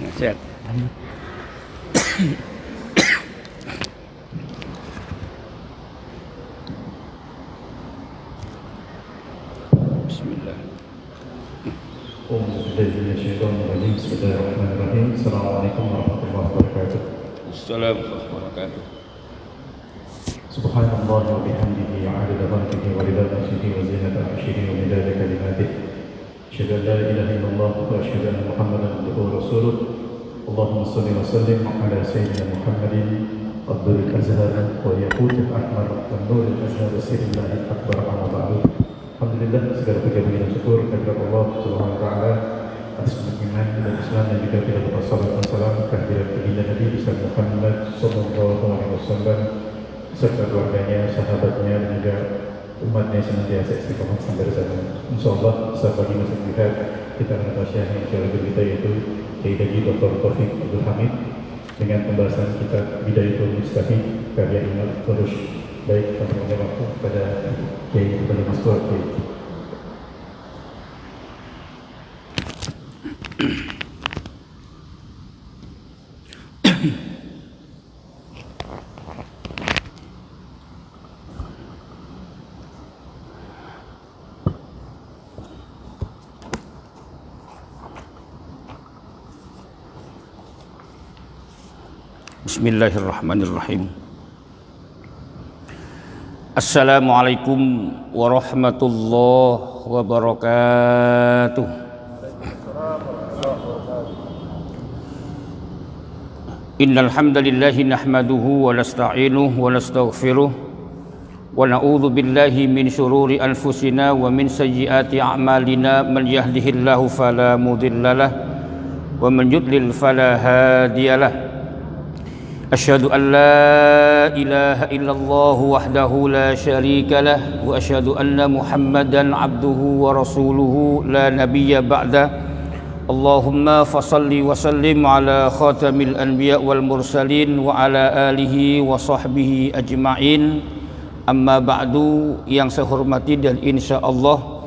Nasihat. Bismillah. Bismillahirrahmanirrahim. Assalamualaikum warahmatullahi wabarakatuh. Assalamualaikum warahmatullahi wabarakatuh. Subhanallah wa bihamdihi 'adada khalqihi wa ridha nafsihi wa zinata 'arshihi wa midada kalimatihi. Asyhadu an la ilaha illallah wa asyhadu anna Muhammadan abduhu wa rasuluh. Allahumma shalli wa sallim 'ala sayyidina Muhammadin Abdul Azhar wa yaqutul ahmar wa nurul azhar sirrillahil akbar amma ba'du. Alhamdulillah, segala puji dan syukur kepada Allah Subhanahu wa taala atas nikmat dan Islam dan juga kita bersalawat dan salam kehadirat baginda Nabi Muhammad sallallahu alaihi wasallam serta keluarganya, sahabatnya dan juga umatnya senantiasa istiqomah sampai zaman. Insyaallah sahabat di masa kita akan tasyah yang insyaallah kita yaitu Kiai Haji Dr. Taufik Abdul Hamid dengan pembahasan kitab Bidayatul Mujtahid karya Imam Turush. Baik, kami mengucapkan waktu kepada Kiai kepada Mas Tuan Kiai. Bismillahirrahmanirrahim. Assalamualaikum warahmatullahi wabarakatuh. Innal hamdalillahi nahmaduhu wa nasta'inuhu wa nastaghfiruh wa na'udzu billahi min shururi anfusina wa min sayyiati a'malina. Man yahdihillahu fala mudhillalah wa man yudlil fala hadiyalah. Asyhadu an la ilaha illallah wahdahu la syarika lah wa asyhadu anna Muhammadan abduhu wa rasuluhu la nabiyya ba'da. Allahumma fasalli wa sallim ala khatamil anbiya wal mursalin wa ala alihi wa sahbihi ajma'in. Amma ba'du, yang saya hormati dan insyaallah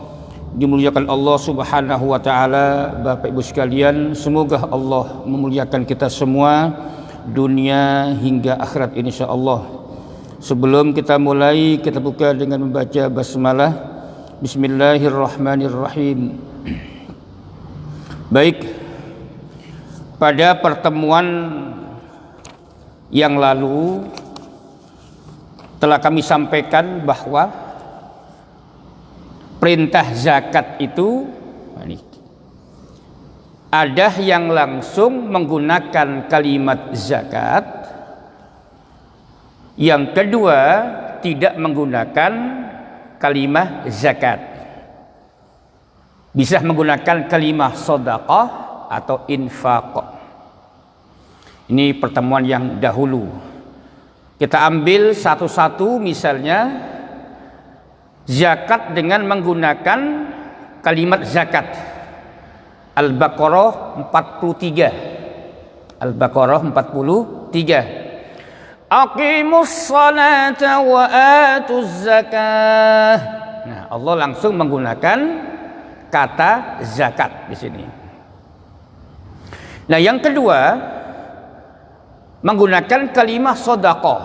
dimuliakan Allah Subhanahu wa taala, Bapak Ibu sekalian, semoga Allah memuliakan kita semua dunia hingga akhirat insyaallah. Sebelum kita mulai, kita buka dengan membaca basmalah. Bismillahirrahmanirrahim. Baik, pada pertemuan yang lalu telah kami sampaikan bahwa perintah zakat itu ada yang langsung menggunakan kalimat zakat, yang kedua tidak menggunakan kalimat zakat, bisa menggunakan kalimat sedekah atau infaq. Ini pertemuan yang dahulu. Kita ambil satu-satu, misalnya zakat dengan menggunakan kalimat zakat. Al-Baqarah 43. Al-Baqarah 43. Aqimus salata wa atuz zakah. Nah, Allah langsung menggunakan kata zakat di sini. Nah, yang kedua menggunakan kalimat sedekah.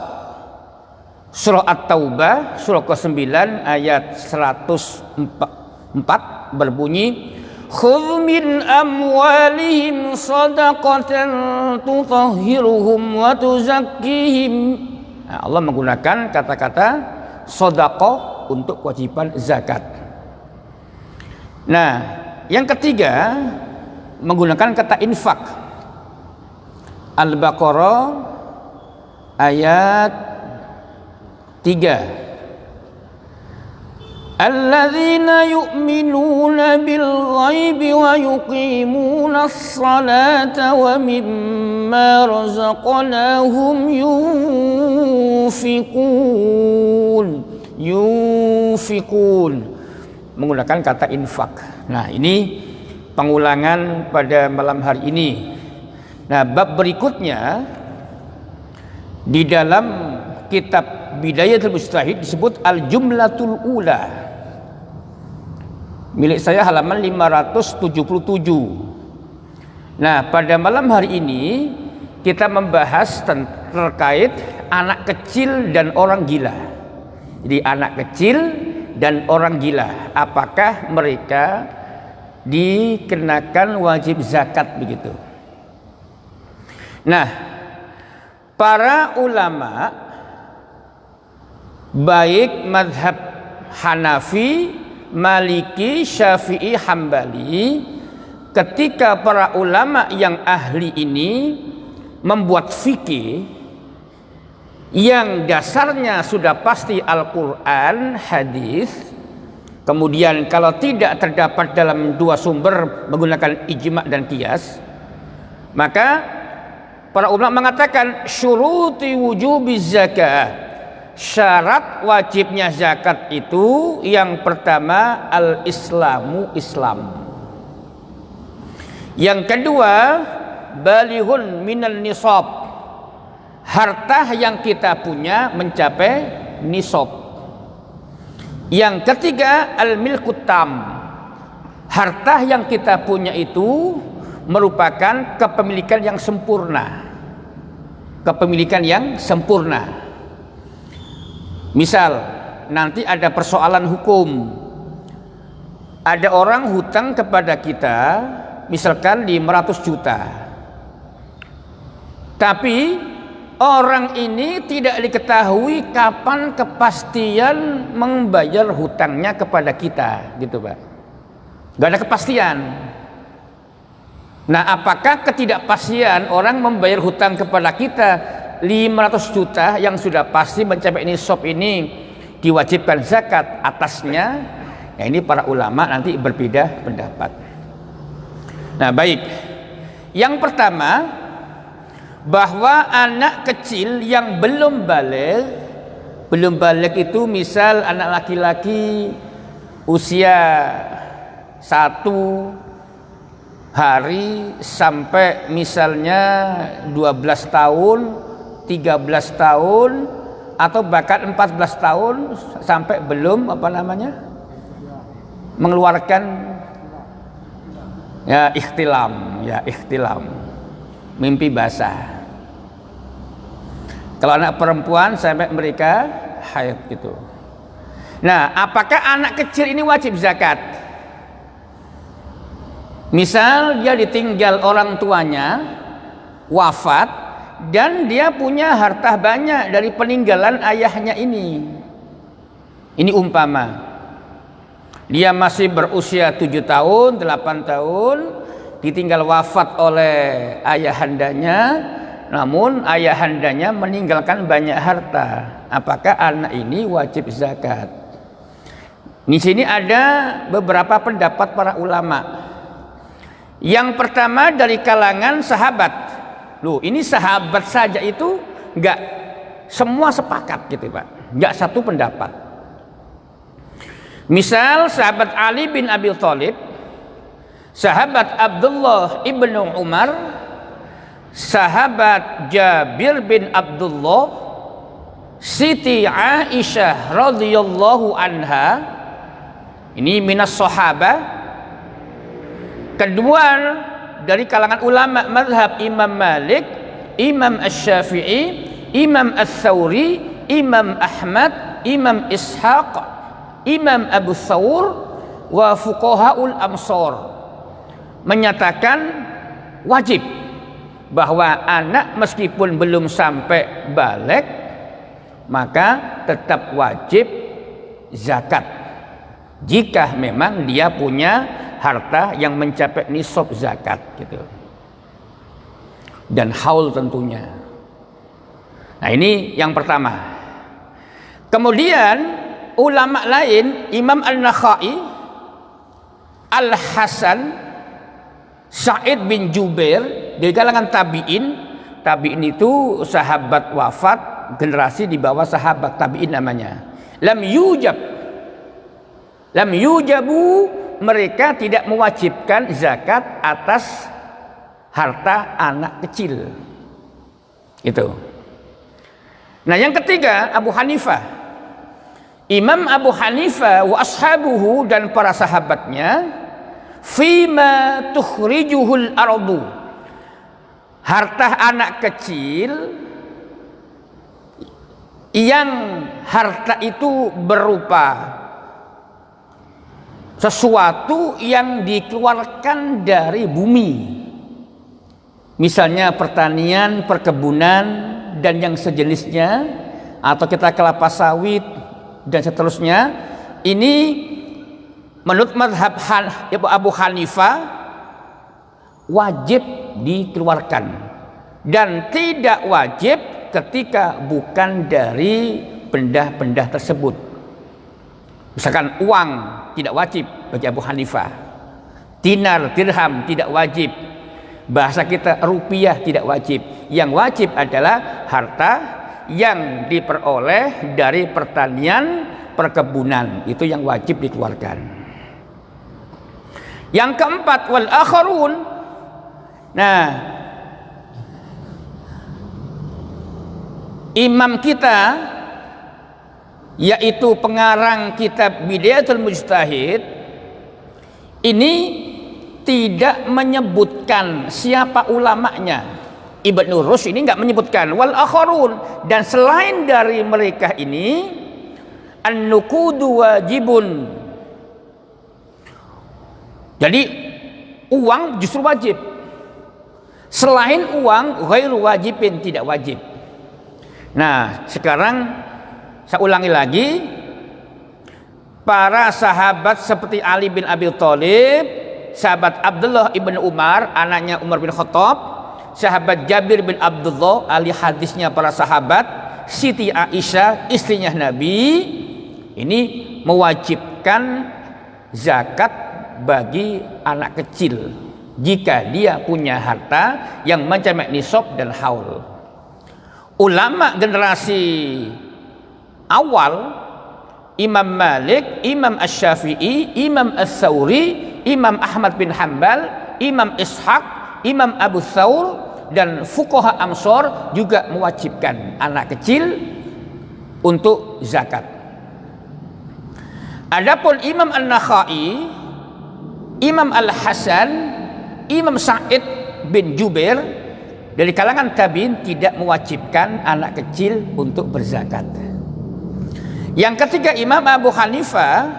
Surah At-Taubah surah ke-9 ayat 104 berbunyi, khudh min amwalihim sadaqatan tutahhiruhum wa tuzakkihim. Nah, Allah menggunakan kata-kata sedekah untuk kewajiban zakat. Nah, yang ketiga menggunakan kata infak. Al-Baqarah ayat 3. Alladzina yu'minuna bil ghaibi wa yuqimuna as-salata wa mimma razaqnahum yunfiqun. Menggunakan kata infak. Nah, ini pengulangan pada malam hari ini. Nah, bab berikutnya di dalam kitab Bidayatul Mujtahid disebut Al-Jumlatul Ula. Milik saya halaman 577. Nah, pada malam hari ini kita membahas terkait anak kecil dan orang gila. Jadi anak kecil dan orang gila, apakah mereka dikenakan wajib zakat begitu? Nah, para ulama baik mazhab Hanafi, Maliki, Syafi'i, Hambali, ketika para ulama yang ahli ini membuat fikih yang dasarnya sudah pasti Al-Quran, hadis, kemudian kalau tidak terdapat dalam dua sumber menggunakan ijma' dan qiyas, maka para ulama mengatakan syuruti wujubiz zakat, syarat wajibnya zakat itu yang pertama al-islamu, Islam. Yang kedua balihun minan nisab, harta yang kita punya mencapai nisab. Yang ketiga al-milkut tam, harta yang kita punya itu merupakan kepemilikan yang sempurna. Kepemilikan yang sempurna. Misal nanti ada persoalan hukum, ada orang hutang kepada kita misalkan 500 juta, tapi orang ini tidak diketahui kapan kepastian membayar hutangnya kepada kita, gitu Pak. Gak ada kepastian. Nah, apakah ketidakpastian orang membayar hutang kepada kita 500 juta yang sudah pasti mencapai nisab ini diwajibkan zakat atasnya? Ya, ini para ulama nanti berbeda pendapat. Nah, baik. Yang pertama, bahwa anak kecil yang belum balik itu misal anak laki-laki usia 1 hari sampai misalnya 12 tahun, 13 tahun, atau bahkan 14 tahun sampai belum mengeluarkan ikhtilam, mimpi basah. Kalau anak perempuan sampai mereka haid gitu. Nah, apakah anak kecil ini wajib zakat? Misal dia ditinggal orang tuanya, wafat, dan dia punya harta banyak dari peninggalan ayahnya ini. Ini umpama dia masih berusia 7 tahun, 8 tahun, ditinggal wafat oleh ayahandanya, namun ayahandanya meninggalkan banyak harta. Apakah anak ini wajib zakat? Di sini ada beberapa pendapat para ulama. Yang pertama dari kalangan sahabat. Loh, ini sahabat saja itu enggak semua sepakat gitu Pak. Enggak satu pendapat. Misal sahabat Ali bin Abi Thalib, sahabat Abdullah ibnu Umar, sahabat Jabir bin Abdullah, Siti Aisyah radhiyallahu anha, ini minas sahabah. Kedua dari kalangan ulama mazhab Imam Malik, Imam Asy-Syafi'i, Imam Ats-Tsauri, Imam Ahmad, Imam Ishaq, Imam Abu Thawr, wa fuqahaul amsar, menyatakan wajib bahwa anak meskipun belum sampai balik maka tetap wajib zakat jika memang dia punya harta yang mencapai nisab zakat gitu, dan haul tentunya. Nah, ini yang pertama. Kemudian ulama lain, Imam An-Nakhai, Al-Hasan, Sa'id bin Jubair, dari kalangan tabi'in. Tabi'in itu sahabat wafat, generasi di bawah sahabat tabi'in namanya. Lam yujabu, mereka tidak mewajibkan zakat atas harta anak kecil. Itu. Nah, yang ketiga Abu Hanifah. Imam Abu Hanifah wa ashabuhu dan para sahabatnya, fima tukhrijuhul ardu, harta anak kecil yang harta itu berupa sesuatu yang dikeluarkan dari bumi, misalnya pertanian, perkebunan dan yang sejenisnya, atau kita kelapa sawit dan seterusnya. Ini menurut mazhab Abu Hanifah wajib dikeluarkan, dan tidak wajib ketika bukan dari benda-benda tersebut. Misalkan uang tidak wajib bagi Abu Hanifah, dinar, dirham tidak wajib, bahasa kita rupiah tidak wajib. Yang wajib adalah harta yang diperoleh dari pertanian, perkebunan, itu yang wajib dikeluarkan. Yang keempat, wal akharun. Nah, imam kita, yaitu pengarang kitab Bidayatul Mujtahid, ini tidak menyebutkan siapa ulamanya. Ibnu Rusy ini nggak menyebutkan wal akharun, dan selain dari mereka ini an-nuqudu wajibun. Jadi uang justru wajib, selain uang ghairu wajibin, tidak wajib. Nah, sekarang saya ulangi lagi, para sahabat seperti Ali bin Abi Thalib, sahabat Abdullah ibn Umar, anaknya Umar bin Khattab, sahabat Jabir bin Abdullah, ahli hadisnya para sahabat, Siti Aisyah, istrinya Nabi, ini mewajibkan zakat bagi anak kecil jika dia punya harta yang mencapai nisab dan haul. Ulama generasi awal, Imam Malik, Imam Asy-Syafi'i, Imam Ats-Tsauri, Imam Ahmad bin Hanbal, Imam Ishaq, Imam Abu Thawr, dan fuqaha Amsor juga mewajibkan anak kecil untuk zakat. Adapun Imam An-Nakhai, Imam Al-Hasan, Imam Sa'id bin Jubair dari kalangan tabi'in tidak mewajibkan anak kecil untuk berzakat. Yang ketiga, Imam Abu Hanifah,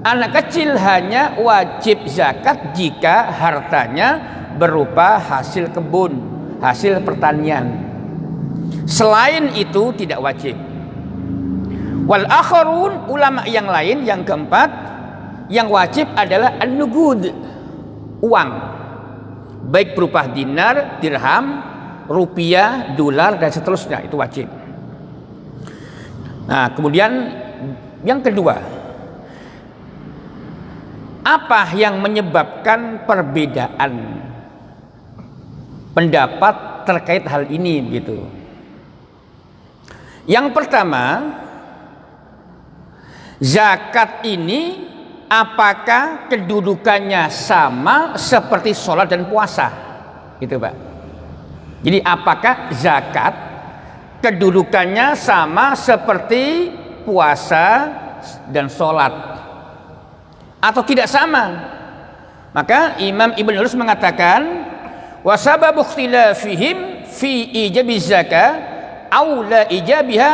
anak kecil hanya wajib zakat jika hartanya berupa hasil kebun, hasil pertanian. Selain itu tidak wajib. Wal akharun, ulama yang lain, yang keempat, yang wajib adalah an-nuqud, uang, baik berupa dinar, dirham, rupiah, dolar, dan seterusnya, itu wajib. Nah, kemudian yang kedua, apa yang menyebabkan perbedaan pendapat terkait hal ini begitu? Yang pertama, zakat ini apakah kedudukannya sama seperti sholat dan puasa? Gitu, Pak. Jadi apakah zakat kedudukannya sama seperti puasa dan sholat, atau tidak sama? Maka Imam Ibnu Rusy mengatakan, wa sababu ikhtilafihim fi ijabiz zakah aw la ijabiha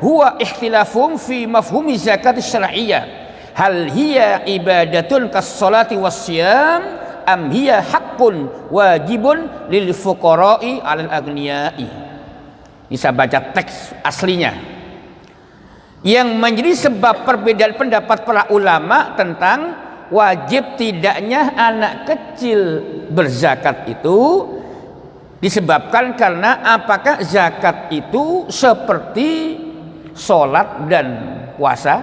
huwa ikhtilafum fi mafhumi zakat syar'iyyah, hal hiya ibadatun kas-sholati was-siyam am hiya haqqun wajibun lil fuqara'i 'alal aghniyai. Bisa baca teks aslinya. Yang menjadi sebab perbedaan pendapat para ulama tentang wajib tidaknya anak kecil berzakat itu disebabkan karena apakah zakat itu seperti sholat dan puasa,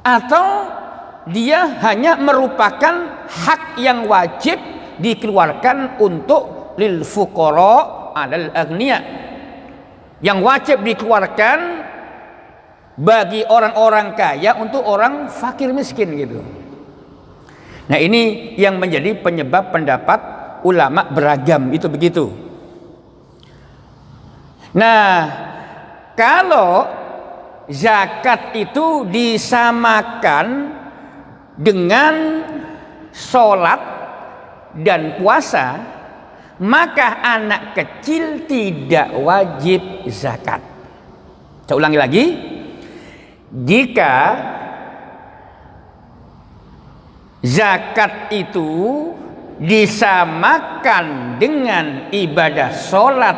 atau dia hanya merupakan hak yang wajib dikeluarkan untuk lil fuqara 'alal aghniya, yang wajib dikeluarkan bagi orang-orang kaya untuk orang fakir miskin gitu. Nah, ini yang menjadi penyebab pendapat ulama beragam itu begitu. Nah, kalau zakat itu disamakan dengan sholat dan puasa, maka anak kecil tidak wajib zakat. Saya ulangi lagi. Jika zakat itu disamakan dengan ibadah sholat,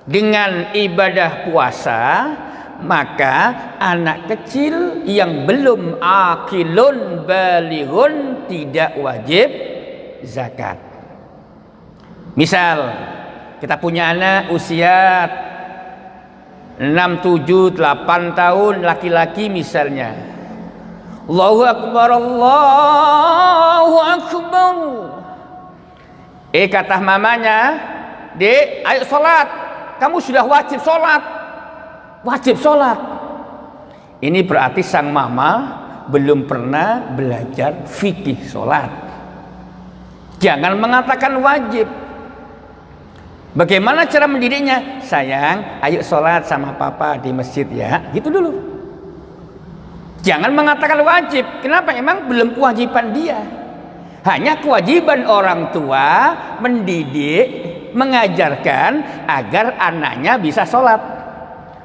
dengan ibadah puasa, maka anak kecil yang belum akilun balighun tidak wajib zakat. Misal kita punya anak usia 6, 7, 8 tahun laki-laki misalnya. Allahu Akbar, Allahu Akbar. Kata mamanya, "Dek, ayo sholat. Kamu sudah wajib sholat. Wajib sholat." Ini berarti sang mama belum pernah belajar fikih sholat. Jangan mengatakan wajib. Bagaimana cara mendidiknya? Sayang, ayo sholat sama papa di masjid ya. Gitu dulu. Jangan mengatakan wajib. Kenapa? Emang belum kewajiban dia. Hanya kewajiban orang tua mendidik, mengajarkan agar anaknya bisa sholat.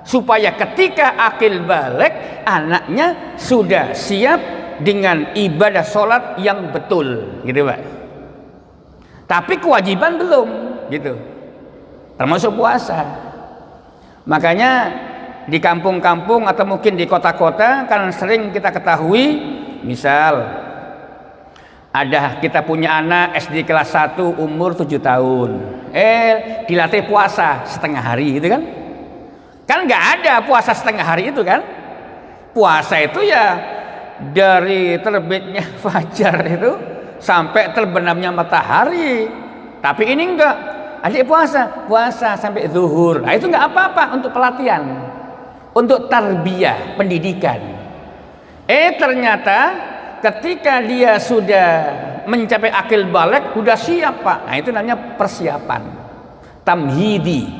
Supaya ketika akil balik, anaknya sudah siap dengan ibadah sholat yang betul. Gitu Pak. Tapi kewajiban belum. Gitu. Termasuk puasa. Makanya di kampung-kampung atau mungkin di kota-kota kan sering kita ketahui, misal kita punya anak SD kelas 1 umur 7 tahun. Dilatih puasa setengah hari gitu kan. Kan nggak ada puasa setengah hari itu kan. Puasa itu ya dari terbitnya fajar itu sampai terbenamnya matahari. Tapi ini enggak. Adik puasa sampai zuhur. Nah, itu nggak apa-apa untuk pelatihan, untuk tarbiyah, pendidikan. Ternyata ketika dia sudah mencapai akil balik, sudah siap Pak. Nah, itu namanya persiapan, tamhidi.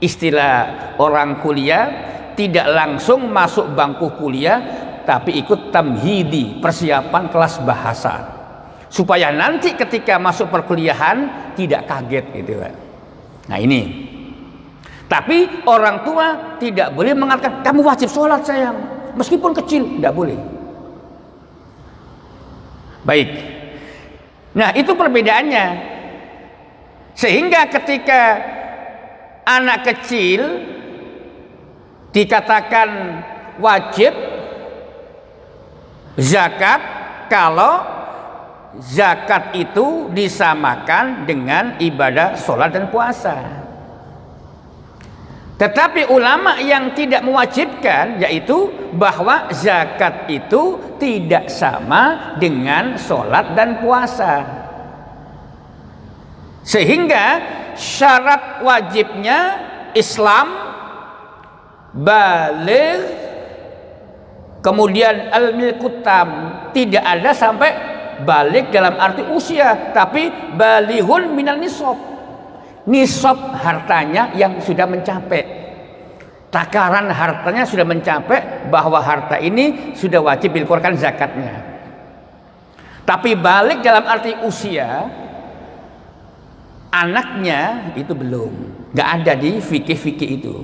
Istilah orang kuliah, tidak langsung masuk bangku kuliah, tapi ikut tamhidi, persiapan kelas bahasa. Supaya nanti ketika masuk perkuliahan tidak kaget gitu Pak. Nah ini. Tapi orang tua tidak boleh mengatakan kamu wajib sholat sayang, meskipun kecil, tidak boleh. Baik. Nah itu perbedaannya. Sehingga ketika anak kecil dikatakan wajib zakat kalau zakat itu disamakan dengan ibadah sholat dan puasa. Tetapi ulama yang tidak mewajibkan, yaitu bahwa zakat itu tidak sama dengan sholat dan puasa. Sehingga syarat wajibnya Islam, baligh, kemudian al-milkut tam, tidak ada sampai balik dalam arti usia, tapi balihun minal nisab. Nisab hartanya yang sudah mencapai, takaran hartanya sudah mencapai bahwa harta ini sudah wajib dikeluarkan zakatnya. Tapi balik dalam arti usia, anaknya itu belum, nggak ada di fikih-fikih itu.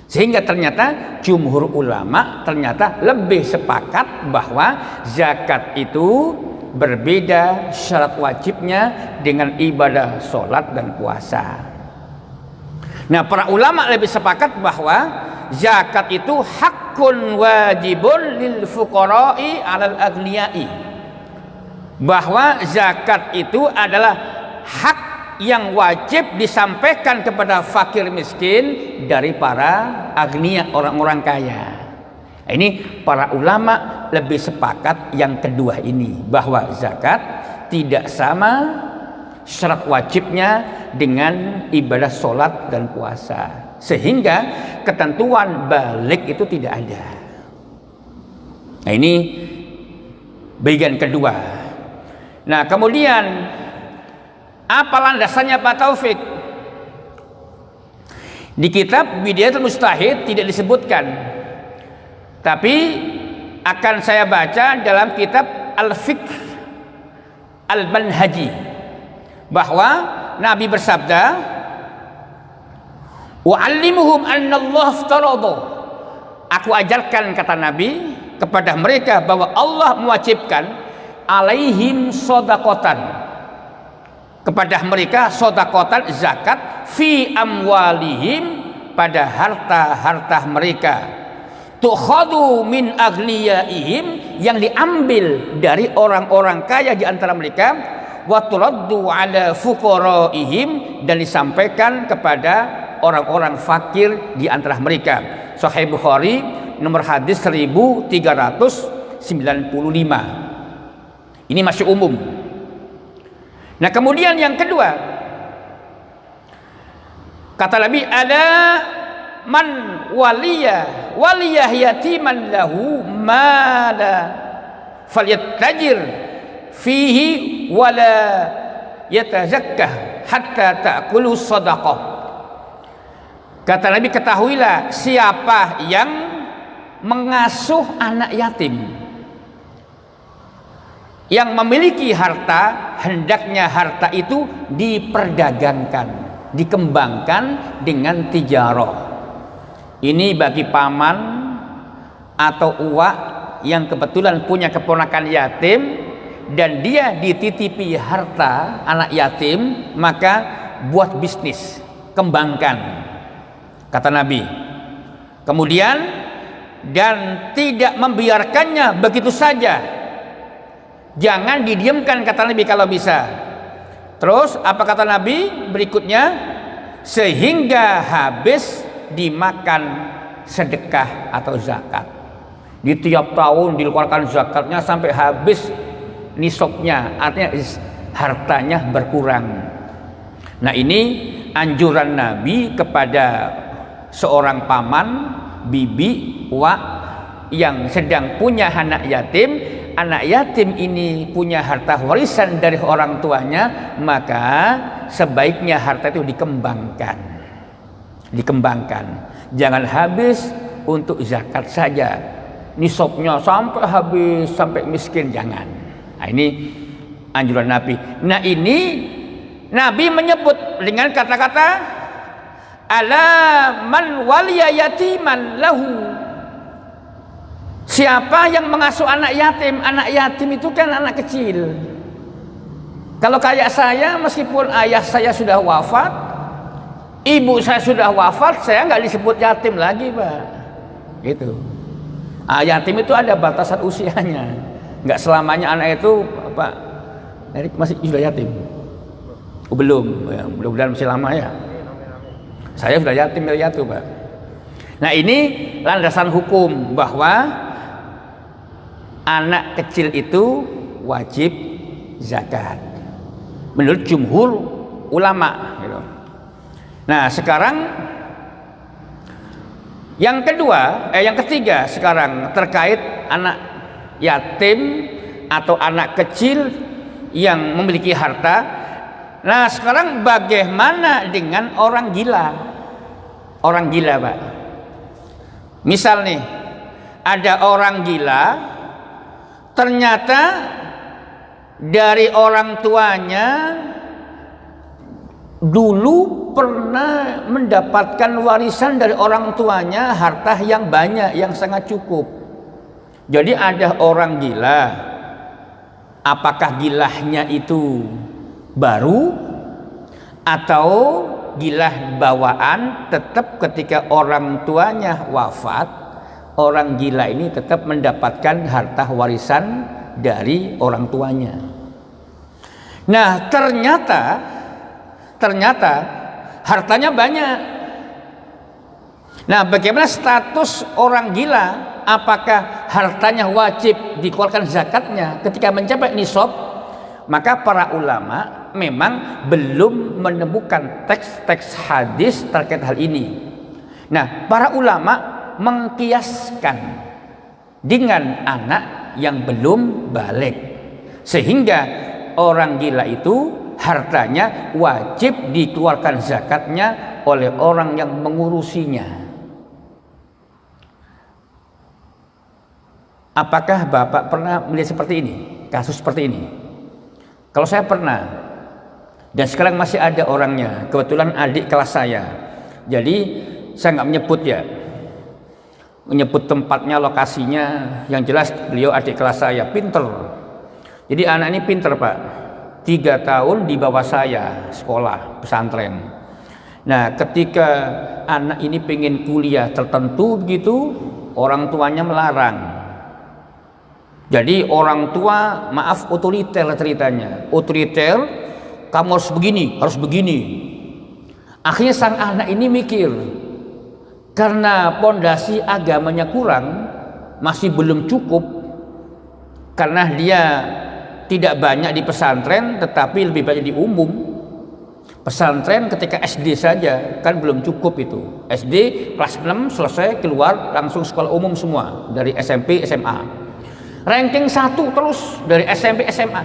Sehingga ternyata jumhur ulama ternyata lebih sepakat bahwa zakat itu berbeda syarat wajibnya dengan ibadah sholat dan puasa. Nah para ulama lebih sepakat bahwa zakat itu hakun wajibun lil fuqara'i alal aghniyai, bahwa zakat itu adalah hak yang wajib disampaikan kepada fakir miskin dari para agniya, orang-orang kaya. Ini para ulama lebih sepakat yang kedua ini, bahwa zakat tidak sama syarat wajibnya dengan ibadah sholat dan puasa, sehingga ketentuan balik itu tidak ada. Nah ini bagian kedua. Nah kemudian apa landasannya Pak Taufik? Di kitab Bidayatul Mujtahid tidak disebutkan, tapi akan saya baca dalam kitab Al-Fiqh Al-Manhaji bahwa Nabi bersabda, wa'allimuhum annallahu aftarada. Aku ajarkan, kata Nabi, kepada mereka bahwa Allah mewajibkan alaihim sodakotan, kepada mereka sodakotan, zakat, fi amwalihim, pada harta-harta mereka, tukhadu min aghniyaihim, yang diambil dari orang-orang kaya di antara mereka, wa turaddu ala fuqaraihim, dan disampaikan kepada orang-orang fakir di antara mereka. Sahih Bukhari nomor hadis 1395. Ini masih umum. Nah, kemudian yang kedua, kata Nabi, ada man waliyah yatiman lahu mala falyattajir fihi wala yatazakkah hatta ta'kulu sadaqah. Kata Nabi, ketahuilah, siapa yang mengasuh anak yatim, yang memiliki harta, hendaknya harta itu diperdagangkan, dikembangkan dengan tijarah. Ini bagi paman atau uwak yang kebetulan punya keponakan yatim dan dia dititipi harta anak yatim, maka buat bisnis, kembangkan, kata Nabi. Kemudian, dan tidak membiarkannya begitu saja, jangan didiamkan, kata Nabi, kalau bisa. Terus apa kata Nabi berikutnya? Sehingga habis dimakan sedekah atau zakat. Di tiap tahun dikeluarkan zakatnya sampai habis nisabnya, artinya hartanya berkurang. Nah, ini anjuran Nabi kepada seorang paman, bibi, uwak yang sedang punya anak yatim. Anak yatim ini punya harta warisan dari orang tuanya, maka sebaiknya harta itu dikembangkan. Jangan habis untuk zakat saja, nisabnya sampai habis, sampai miskin, jangan. Nah, ini anjuran Nabi. Nah, ini Nabi menyebut dengan kata-kata ala man waliya yatiman lahu. Siapa yang mengasuh anak yatim? Anak yatim itu kan anak kecil. Kalau kayak saya, meskipun ayah saya sudah wafat, ibu saya sudah wafat, saya nggak disebut yatim lagi, Pak. Gitu. Yatim itu ada batasan usianya. Nggak selamanya anak itu, Pak, masih sudah yatim. Belum, ya, mudah-mudahan masih lama ya. Saya sudah yatim dari yatim, Pak. Nah, ini landasan hukum bahwa anak kecil itu wajib zakat menurut jumhur ulama, gitu. Nah, sekarang yang ketiga sekarang terkait anak yatim atau anak kecil yang memiliki harta. Nah, sekarang bagaimana dengan orang gila? Orang gila, Pak. Misal nih, ada orang gila, ternyata dari orang tuanya dulu pernah mendapatkan warisan dari orang tuanya harta yang banyak, yang sangat cukup. Jadi ada orang gila. Apakah gilahnya itu baru atau gilah bawaan? Tetap ketika orang tuanya wafat, orang gila ini tetap mendapatkan harta warisan dari orang tuanya. Nah, ternyata hartanya banyak. Nah, bagaimana status orang gila? Apakah hartanya wajib dikeluarkan zakatnya ketika mencapai nisab? Maka para ulama memang belum menemukan teks-teks hadis terkait hal ini. Nah, para ulama mengkiaskan dengan anak yang belum balik, sehingga orang gila itu hartanya wajib dikeluarkan zakatnya oleh orang yang mengurusinya. Apakah Bapak pernah melihat seperti ini, kasus seperti ini? Kalau saya pernah, Dan sekarang masih ada orangnya. Kebetulan adik kelas saya. Jadi saya nggak menyebut tempatnya, lokasinya. Yang jelas beliau adik kelas saya, pinter. Jadi anak ini pinter Pak. 3 tahun di bawah saya sekolah pesantren. Nah ketika anak ini pengen kuliah tertentu begitu, orang tuanya melarang. Jadi orang tua, maaf, otoriter ceritanya. Otoriter, kamu harus begini. Akhirnya sang anak ini mikir, karena pondasi agamanya kurang, masih belum cukup, karena dia tidak banyak di pesantren, tetapi lebih banyak di umum. Pesantren ketika SD saja kan belum cukup itu. SD kelas 6 selesai, keluar langsung sekolah umum semua, dari SMP, SMA. Ranking 1 terus dari SMP, SMA.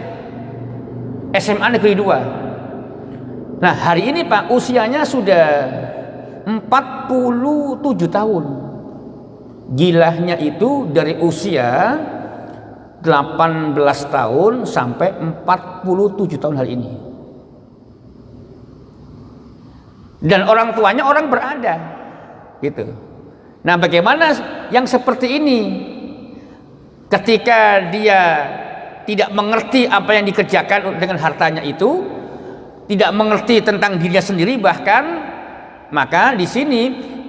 SMA negeri 2. Nah hari ini Pak usianya sudah 47 tahun. Gilahnya itu dari usia 18 tahun sampai 47 tahun hari ini. Dan orang tuanya orang berada gitu. Nah bagaimana yang seperti ini ketika dia tidak mengerti apa yang dikerjakan dengan hartanya itu, tidak mengerti tentang dirinya sendiri bahkan, maka di sini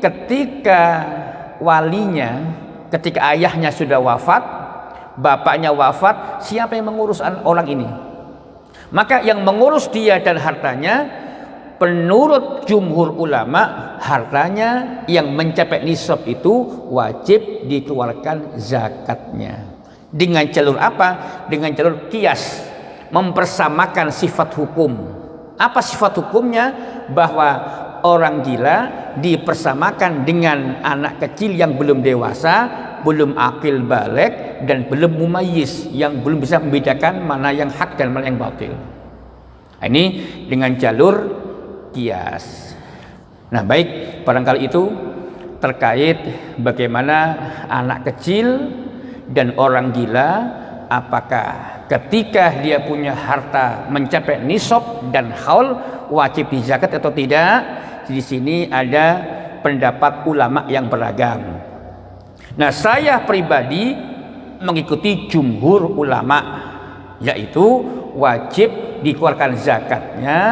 ketika walinya, ketika ayahnya sudah wafat, bapaknya wafat, siapa yang mengurus orang ini? Maka yang mengurus dia dan hartanya, menurut jumhur ulama, hartanya yang mencapai nisab itu wajib dikeluarkan zakatnya. Dengan jalur apa? Dengan jalur kias, mempersamakan sifat hukum. Apa sifat hukumnya? Bahwa orang gila dipersamakan dengan anak kecil yang belum dewasa, belum akil balik, dan belum mumayyiz, yang belum bisa membedakan mana yang hak dan mana yang batil. Ini dengan jalur kias. Nah baik, barangkali itu terkait bagaimana anak kecil dan orang gila, apakah ketika dia punya harta mencapai nisab dan haul wajib dizakat atau tidak. Di sini ada pendapat ulama yang beragam. Nah saya pribadi mengikuti jumhur ulama, yaitu wajib dikeluarkan zakatnya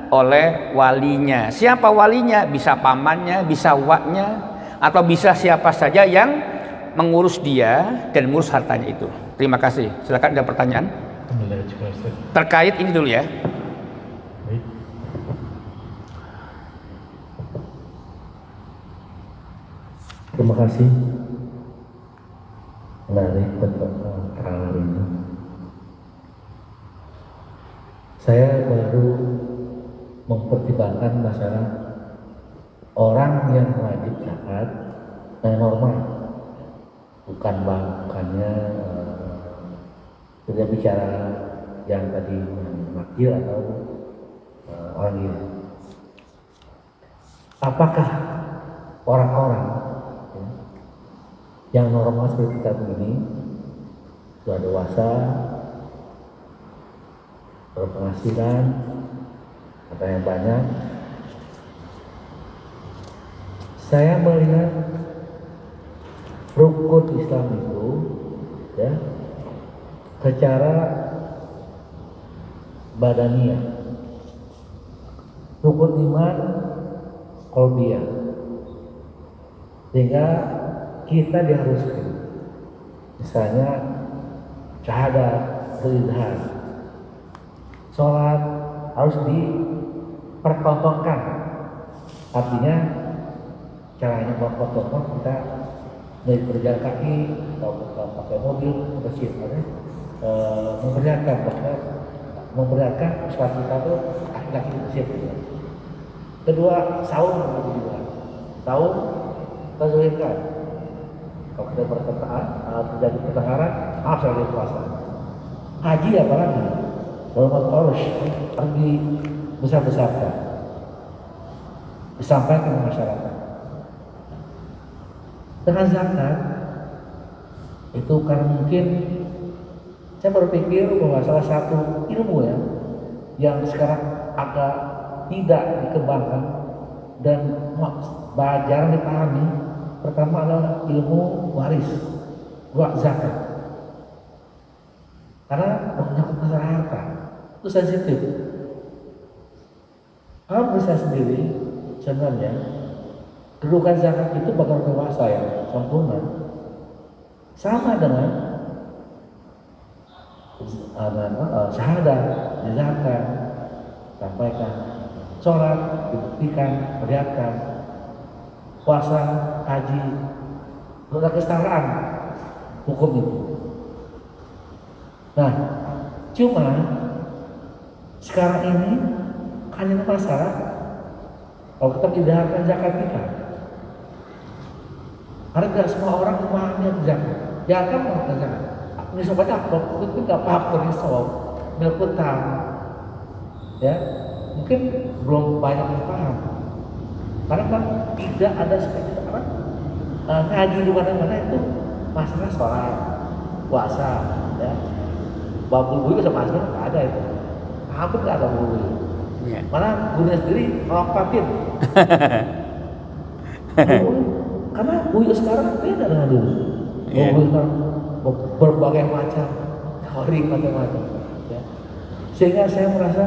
oleh walinya. Siapa walinya? Bisa pamannya, bisa waknya, atau bisa siapa saja yang mengurus dia dan mengurus hartanya itu. Terima kasih. Silakan ada pertanyaan terkait ini dulu ya. Terima kasih. Menarik keterangan ini. Saya baru mempertimbangkan masalah orang yang wajib zakat dan normal, bukannya tidak bicara yang tadi wakil atau orang gila. Apakah orang-orang yang normal seperti kita begini, sudah dewasa, berpenghasilan, atau yang banyak, saya melihat rukun Islam itu ya secara badaniah, rukun iman qalbiyah, sehingga kita diharuskan misalnya syahadat, berizhar, sholat harus dipertontonkan. Artinya caranya bertonton kita dari berjalan kaki atau pakai mobil ke masjid, memperlihatkan suatu kita tuh laki-laki di masjid. Kedua, saum juga. Saum terzuhirkan. Kalau kita bertentangan, terjadi pertengkaran, maaf saya puasa. Haji apalagi, walaupun harus dibesar-besarkan, disampaikan ke masyarakat. Dengan zakat itu kan mungkin saya berpikir bahwa salah satu ilmu ya yang sekarang agak tidak dikembangkan dan jarang dipahami. Pertama adalah ilmu waris, zakat. Karena menyangkut masalah harta itu sensitif. Kalau saya sendiri sebenarnya kedudukan zakat itu bagi orang dewasa yang sempurna sama dengan syahadah, zakat, sampaikan, sholat, dibuktikan, perlihatkan, puasa, haji, ada kesetaraan hukum itu. Nah, cuma sekarang ini hanya masalah kalau kita mengidaharkan zakat kita, karena tidak semua orang memahami zakat. Jangan melakukan zakat. Ini sobatnya itu nggak paham perisau, melkutan, ya mungkin belum banyak yang paham. Karena kan tidak ada seperti orang ngaji di mana-mana itu masalah sholat, puasa, ya. Babu buku sama asal nggak ada itu, hampir nggak ada buku. Yeah. Malah gurunya sendiri melompatin. Karena buku sekarang beda dengan dulu. Yeah. Buku sekarang berbagai macam teori macam-macam. Ya. Sehingga saya merasa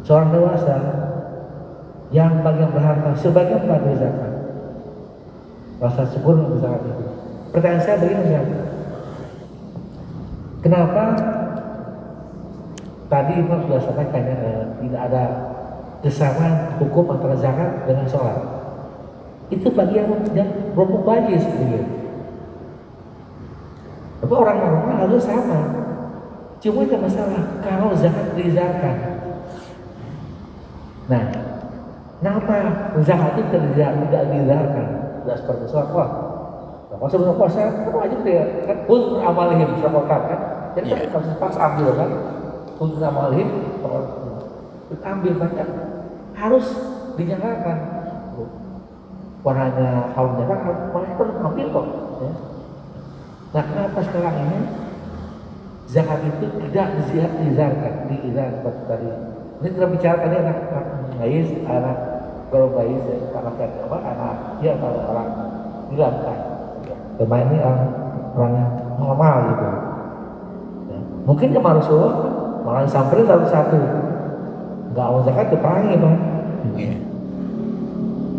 seorang dewasa yang bagian berharta sebagian mengambil zakat, rasa syukur mengambil zakat itu. Pertanyaan saya begini ya, kenapa tadi Imam sudah sampaikan tidak ada kesamaan hukum antara zakat dengan sholat? Itu bagi yang belum bayi sebenarnya. Tapi orang normal harus sama. Cuma ada masalah kalau zakat diizarkan. Nah, kenapa zakat itu tidak diizarkan? Tidak seperti sholat. Kalau sebelum puasa, kan wajib dia kan pun amalihim sholat kan. Jadi kan pas ambil kan, pun amalihim ambil banyak harus dinyatakan. Warnanya kalau dinyatakan, mereka harus ambil kok. Ya. Nah, kenapa sekarang ini zakat itu tidak diizarkan seperti tadi? Ini kita bicara tadi anak Bais, anak kalau Bais, anak apa, anak dia kalau orang bilang kan, pemain ini orang yang normal gitu. Ya. Mungkin ke Rasulullah malah samperin satu-satu, nggak mau zakat diperangi bang.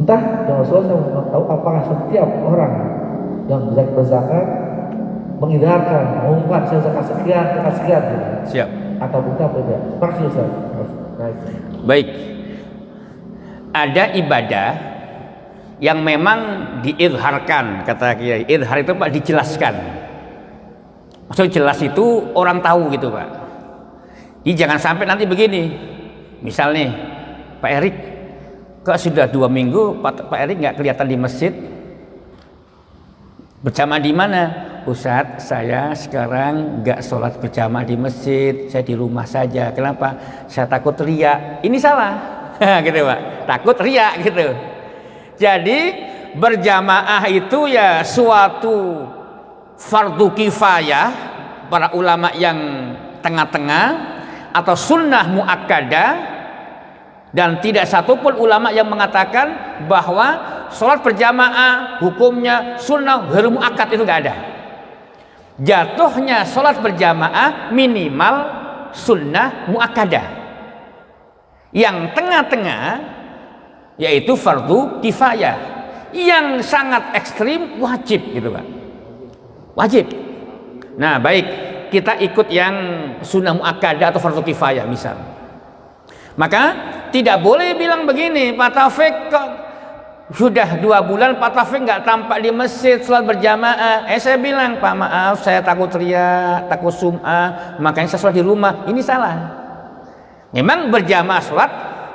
Entah Rasulullah saya mau tahu apakah setiap orang yang bisa berzakat mengidarkan, mengumumkan saya zakat sekian, gitu. Siap. Atau bukan beda. Pasti Ustaz. Baik. Ada ibadah yang memang diizharkan, kata Kiai. Izhar itu Pak dijelaskan. Maksud jelas itu orang tahu gitu Pak. Jadi jangan sampai nanti begini. Misal nih, Pak Erik, kok sudah 2 minggu Pak Erik nggak kelihatan di masjid? Berjamaah di mana? Ustadz, saya sekarang nggak sholat berjamaah di masjid, saya di rumah saja. Kenapa? Saya takut riya. Ini salah, gitu Pak. Takut riya gitu. Jadi berjamaah itu ya suatu fardu kifayah para ulama yang tengah-tengah atau sunnah muakkadah, dan tidak satupun ulama yang mengatakan bahwa sholat berjamaah hukumnya sunnah ghairu muakkad, itu nggak ada. Jatuhnya sholat berjamaah minimal sunnah muakkadah. Yang tengah-tengah yaitu fardu kifayah. Yang sangat ekstrim wajib gitu Pak. Wajib. Nah baik, kita ikut yang sunnah muakkadah atau fardu kifayah misal. Maka tidak boleh bilang begini, Pak Taufik kok sudah 2 bulan Pak Taufik nggak tampak di masjid sholat berjamaah. Saya bilang, Pak maaf, saya takut riya, takut sum'ah, makanya saya sholat di rumah. Ini salah. Memang berjamaah sholat,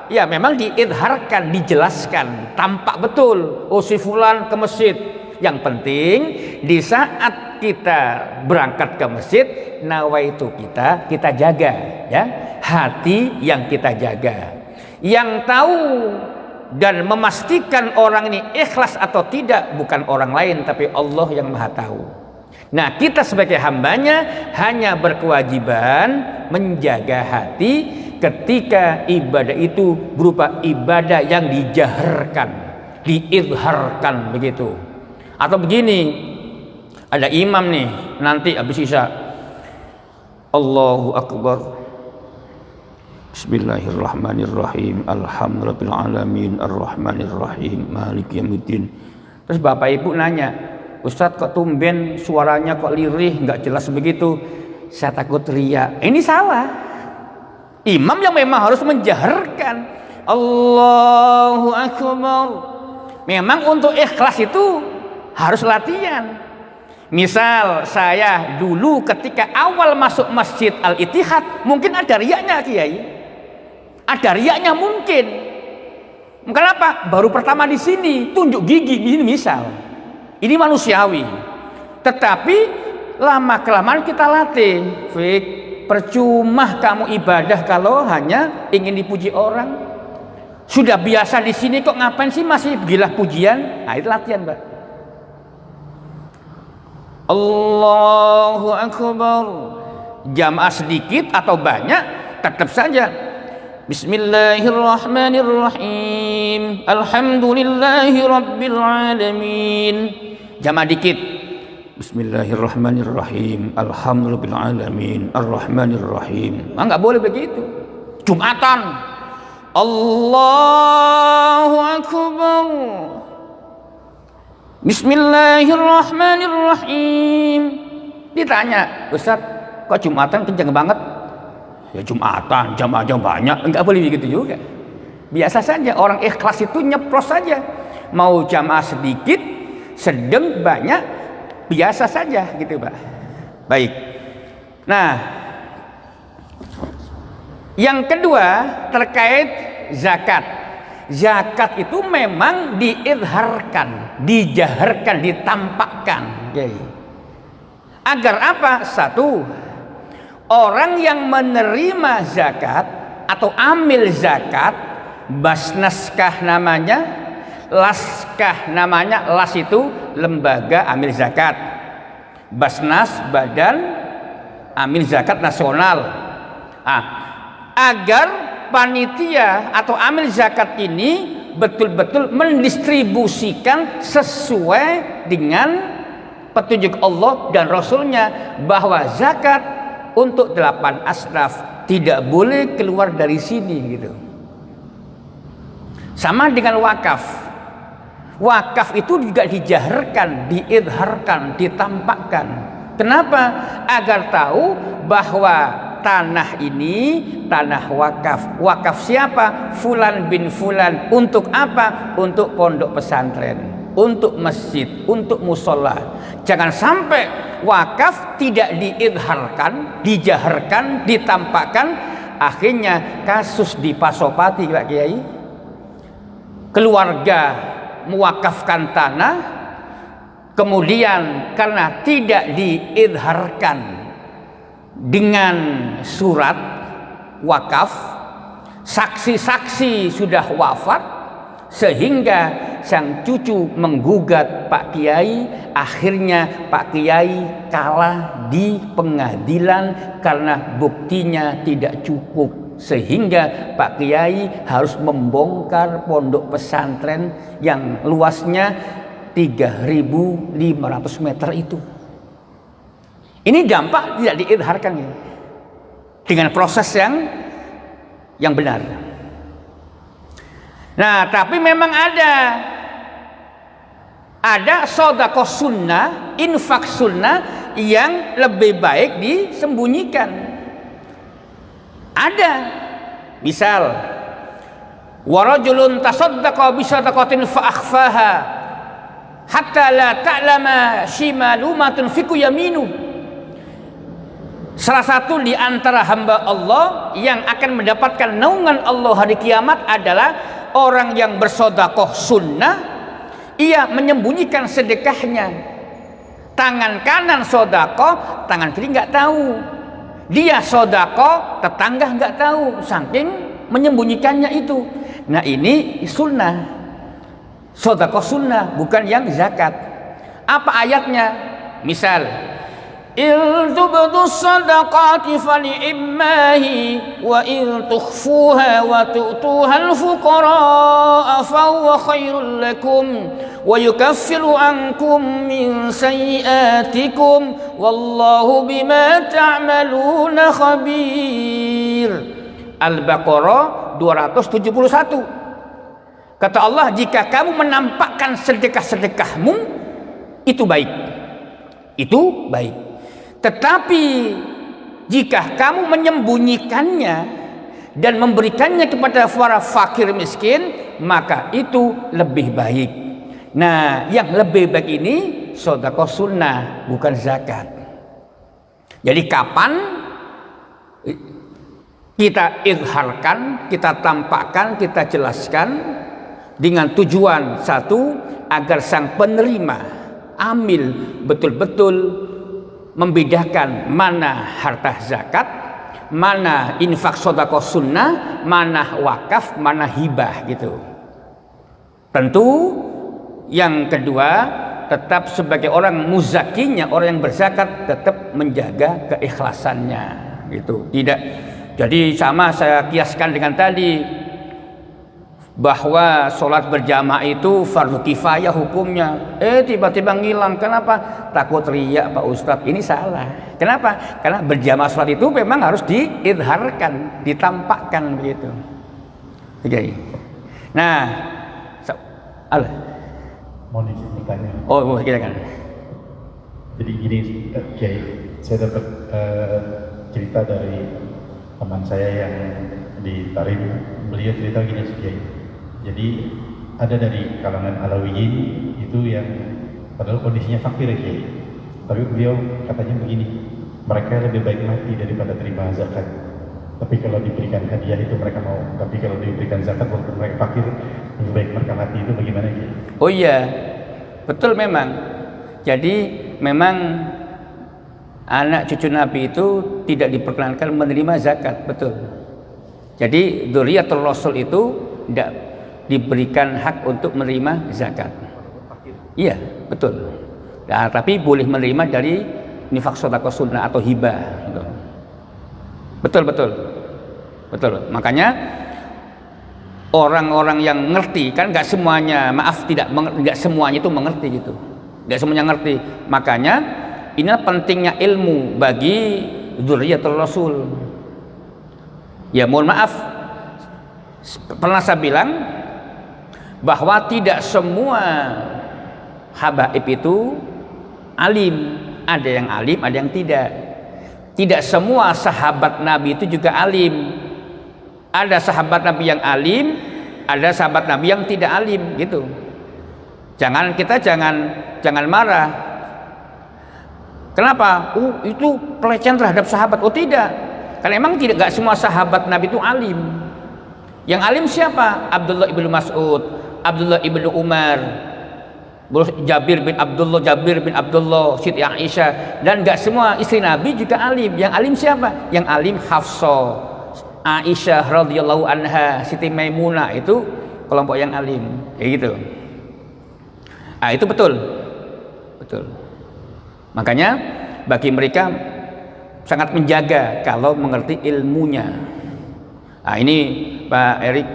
ya memang diizharkan, dijelaskan, tampak betul. Oh si fulan ke masjid. Yang penting di saat kita berangkat ke masjid, nawaitu kita jaga, ya hati yang kita jaga. Yang tahu dan memastikan orang ini ikhlas atau tidak bukan orang lain tapi Allah yang Maha tahu. Nah kita sebagai hambanya hanya berkewajiban menjaga hati ketika ibadah itu berupa ibadah yang dijaharkan, diizharkan begitu. Atau begini, ada imam nih nanti habis isya, Allahu Akbar, Bismillahirrahmanirrahim, Alhamdulillahirabbil alamin, Arrahmanirrahim, Maliki yaumiddin. Terus bapak ibu nanya, Ustadz kok tumben suaranya kok lirih, nggak jelas begitu? Saya takut riya. Ini salah. Imam yang memang harus menjaharkan Allahu Akbar. Memang untuk ikhlas itu harus latihan. Misal saya dulu ketika awal masuk Masjid Al-Ittihad, mungkin ada riyanya Kiai. Ada riyanya mungkin. Kenapa? Baru pertama di sini tunjuk gigi ini misal. Ini manusiawi. Tetapi lama kelamaan kita latih. Fik, percuma kamu ibadah kalau hanya ingin dipuji orang. Sudah biasa di sini kok ngapain sih masih gila pujian? Nah, itu latihan, Mbak. Allahu Akbar. Jamaah sedikit atau banyak tetap saja Bismillahirrahmanirrahim, Alhamdulillahirabbil alamin. Jamaah dikit, Bismillahirrahmanirrahim, Alhamdulillahirabbil alamin, Arrahmanirrahim. Enggak boleh begitu. Jumatan, Allahu Akbar, Bismillahirrahmanirrahim. Ditanya, Ustaz, kok Jumatan kencang banget? Ya Jumatan, jamaah banyak, enggak boleh begitu juga. Biasa saja, orang ikhlas itu nyeplos saja. Mau jamaah sedikit, sedang, banyak, biasa saja gitu, Pak. Baik. Nah, yang kedua terkait zakat. Zakat itu memang diizharkan, dijaharkan, ditampakkan. Agar apa? Satu, orang yang menerima zakat atau amil zakat, basnaskah namanya, laskah namanya. Las itu lembaga amil zakat, basnas badan amil zakat nasional. Agar panitia atau amil zakat ini betul-betul mendistribusikan sesuai dengan petunjuk Allah dan Rasulnya, bahwa zakat untuk 8 asnaf tidak boleh keluar dari sini gitu. Sama dengan wakaf. Wakaf itu juga dijaharkan, diizharkan, ditampakkan. Kenapa? Agar tahu bahwa tanah ini tanah wakaf. Wakaf siapa? Fulan bin Fulan. Untuk apa? Untuk pondok pesantren, untuk masjid, untuk musola. Jangan sampai wakaf tidak diizharkan, dijaharkan, ditampakkan. Akhirnya kasus di Pasopati, Pak Kiai. Keluarga mewakafkan tanah, kemudian karena tidak diizharkan dengan surat wakaf, saksi-saksi sudah wafat, sehingga sang cucu menggugat Pak Kiai. Akhirnya Pak Kiai kalah di pengadilan karena buktinya tidak cukup, sehingga Pak Kiai harus membongkar pondok pesantren yang luasnya 3.500 meter itu. Ini dampak tidak diizharkan ya, dengan proses yang benar. Nah, tapi memang ada sedekah sunnah, infak sunnah yang lebih baik disembunyikan. Ada, misal, warajulun tasaddaqa bi sadaqatin fa akhfaha hatta la ta'lama shimalu ma tunfiqu yaminu. Salah satu di antara hamba Allah yang akan mendapatkan naungan Allah hari kiamat adalah orang yang bersedekah sunnah, ia menyembunyikan sedekahnya. Tangan kanan sedekah, tangan kiri nggak tahu. Dia sedekah, tetangga nggak tahu, saking menyembunyikannya itu. Nah, ini sunnah, sedekah sunnah, bukan yang zakat. Apa ayatnya? Misal, In tubdu sadaqati fali'immahi wa in tukhfuha wa tu'tuha al-fuqara'a fahuwa khairul lakum wa yukaffiru ankum min sayyi'atikum wallahu bima ta'maluna khabir. Al-Baqarah 271. Kata Allah, jika kamu menampakkan sedekah-sedekahmu itu baik. Itu baik. Tetapi jika kamu menyembunyikannya dan memberikannya kepada para fakir miskin, maka itu lebih baik. Nah, yang lebih baik ini sedekah sunnah, bukan zakat. Jadi kapan kita izharkan, kita tampakkan, kita jelaskan dengan tujuan satu, agar sang penerima amil betul-betul membedakan mana harta zakat, mana infak sedekah sunnah, mana wakaf, mana hibah gitu. Tentu yang kedua, tetap sebagai orang muzakinya, orang yang berzakat tetap menjaga keikhlasannya gitu. Tidak, jadi sama saya kiaskan dengan tadi bahwa sholat berjamaah itu fardu kifayah hukumnya. Tiba-tiba ngilang. Kenapa? Takut riya Pak Ustadz. Ini salah. Kenapa? Karena berjamaah sholat itu memang harus diidharkan, ditampakkan begitu. Oke. Nah, mohon izin bertanya. Oh, silakan. Jadi gini, Kiai, saya dapat cerita dari teman saya yang di Tarim. Beliau cerita gini, Kiai. Jadi ada dari kalangan Alawiyin itu yang padahal kondisinya fakir, Kiai. Tapi beliau katanya begini, mereka lebih baik mati daripada terima zakat. Tapi kalau diberikan hadiah itu mereka mau. Tapi kalau diberikan zakat walaupun mereka fakir, lebih baik mereka mati. Itu bagaimana, Kiai? Oh iya, betul memang. Jadi memang anak cucu Nabi itu tidak diperkenankan menerima zakat, betul. Jadi dzurriyyatul Rasul itu tidak diberikan hak untuk menerima zakat. Iya, betul. Nah, tapi boleh menerima dari infak sedekah sunnah atau hibah. Betul. Betul. Makanya orang-orang yang ngerti, kan nggak semuanya, nggak semuanya itu mengerti gitu. Nggak semuanya ngerti. Makanya inilah pentingnya ilmu bagi dzurriyyatul Rasul. Ya mohon maaf, pernah saya bilang bahwa tidak semua habaib itu alim. Ada yang alim, ada yang tidak. Tidak semua sahabat Nabi itu juga alim. Ada sahabat Nabi yang alim, ada sahabat Nabi yang tidak alim gitu. Kita jangan marah. Kenapa? Itu pelecehan terhadap sahabat. Oh tidak. Karena memang nggak semua sahabat Nabi itu alim. Yang alim siapa? Abdullah ibnu Mas'ud, Abdullah ibnu Umar, Jabir bin Abdullah, Siti Aisyah, dan nggak semua istri Nabi juga alim. Yang alim siapa? Yang alim Hafsah, Aisyah radhiyallahu anha, Siti Maimunah, itu kelompok yang alim. Kayak gitu. Ah itu betul. Makanya bagi mereka sangat menjaga kalau mengerti ilmunya. Nah ini Pak Erik,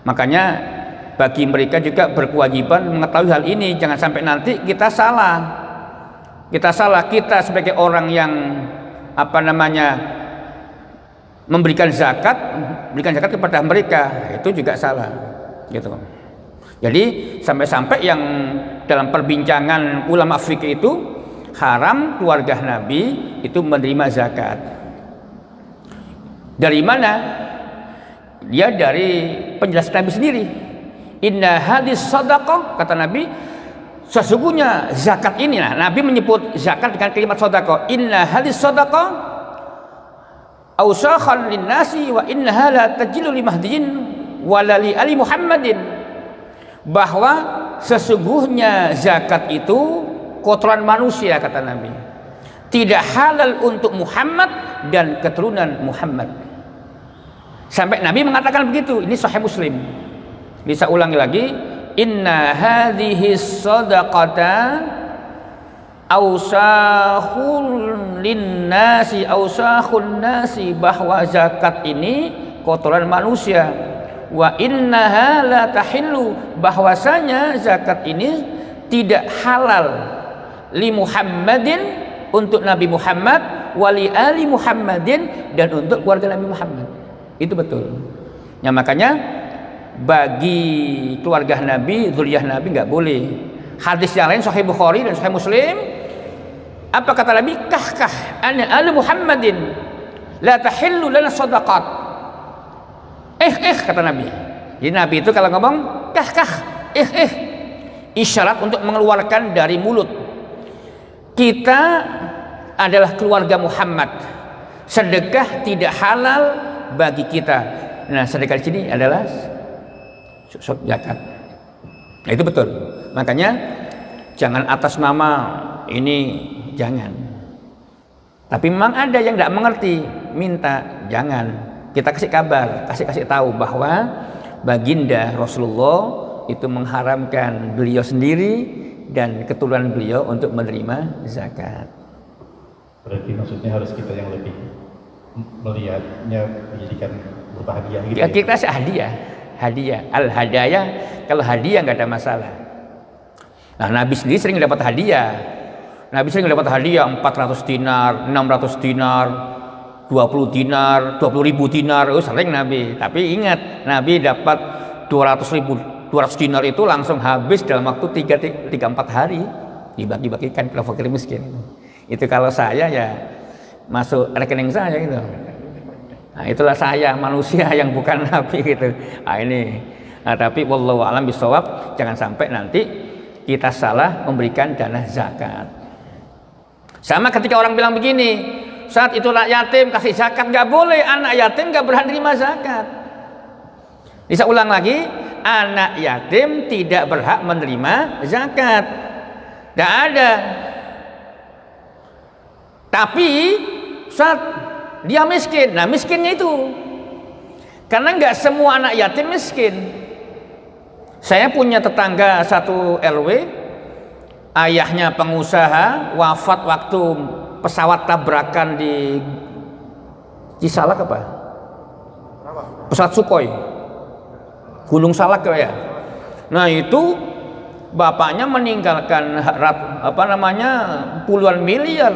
makanya bagi mereka juga berkewajiban mengetahui hal ini. Jangan sampai nanti kita salah. Kita sebagai orang yang memberikan zakat kepada mereka, itu juga salah gitu. Jadi sampai-sampai yang dalam perbincangan ulama fikih itu haram keluarga Nabi itu menerima zakat. Dari mana? Dia dari penjelasan Nabi sendiri. Inna hadis sadaqah, kata Nabi, sesungguhnya zakat ini, Nabi menyebut zakat dengan kalimat sadaqah. Inna hadis sadaqah awsakhan linnasi wa innaha la tajilu li mahdiyin wala li ali Muhammadin. Bahwa sesungguhnya zakat itu kotoran manusia, kata Nabi. Tidak halal untuk Muhammad dan keturunan Muhammad. Sampai Nabi mengatakan begitu. Ini Sahih Muslim. Bisa ulangi lagi. Inna hadhihi sadaqata ausahun nasi, bahwa zakat ini kotoran manusia. Wa innaha la tahillu, bahwasanya zakat ini tidak halal li Muhammadin, untuk Nabi Muhammad, wali ali Muhammadin, dan untuk keluarga Nabi Muhammad. Itu betul. Ya, makanya bagi keluarga Nabi, zuriyah Nabi nggak boleh. Hadis yang lain Sahih Bukhari dan Sahih Muslim, apa kata Nabi? Kahkah ana ali Muhammadin la tahillu lana sadaqat. Kata Nabi. Jadi Nabi itu kalau ngomong kahkah, isyarat untuk mengeluarkan dari mulut. Kita adalah keluarga Muhammad. Sedekah tidak halal bagi kita. Nah, sedekah di sini adalah zakat. Nah, itu betul. Makanya jangan atas nama ini, jangan. Tapi memang ada yang tidak mengerti, minta, jangan. Kita kasih kabar, kasih tahu bahwa baginda Rasulullah itu mengharamkan beliau sendiri dan keturunan beliau untuk menerima zakat. Berarti maksudnya harus kita yang lebih melihatnya menjadikan berupa hadiah gitu. Ya, kita sih hadiah. Al-hadayah, kalau hadiah nggak ada masalah. Nah, Nabi sendiri sering dapat hadiah. Nabi sering dapat hadiah 400 dinar, 600 dinar, 20 dinar, 20.000 dinar. Sering Nabi. Tapi ingat, Nabi dapat 200 dinar itu langsung habis dalam waktu 3-4 hari, dibagi-bagikan ke fakir miskin. Itu kalau saya ya masuk rekening saya gitu. Nah, itulah saya manusia yang bukan Nabi gitu. Nah, ini. Nah, tapi wallahu a'lam bishawab, jangan sampai nanti kita salah memberikan dana zakat. Sama ketika orang bilang begini, saat itu anak yatim kasih zakat, nggak boleh. Anak yatim nggak berhak terima zakat. Bisa ulang lagi, anak yatim tidak berhak menerima zakat. Tidak ada. Tapi saat dia miskin, nah miskinnya itu karena nggak semua anak yatim miskin. Saya punya tetangga satu RW, ayahnya pengusaha, wafat waktu pesawat tabrakan di Cisalak apa? Pesawat Sukhoi, Gunung Salak ya. Nah, itu bapaknya meninggalkan puluhan miliar.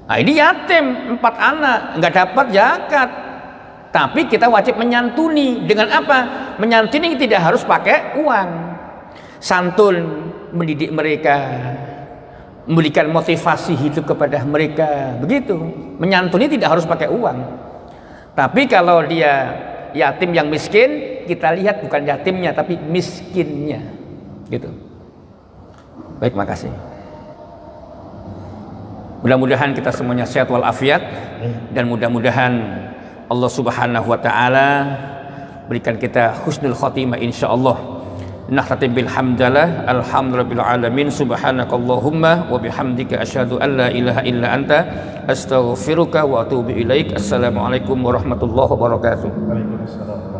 Nah, ini yatim 4 anak, nggak dapat zakat. Tapi kita wajib menyantuni. Dengan apa? Menyantuni tidak harus pakai uang. Santun, mendidik mereka, memberikan motivasi hidup kepada mereka. Begitu. Menyantuni tidak harus pakai uang. Tapi kalau dia yatim yang miskin, kita lihat bukan yatimnya tapi miskinnya. Gitu. Baik, makasih. Mudah-mudahan kita semuanya sehat walafiat, dan mudah-mudahan Allah Subhanahu wa taala berikan kita husnul khotimah insyaallah. Nahtatim bil hamdalah, alhamdulillahil alamin, subhanakallahumma wa bihamdika asyhadu an la ilaha illa anta astaghfiruka wa atubu ilaik. Assalamualaikum warahmatullahi wabarakatuh. Waalaikumsalam.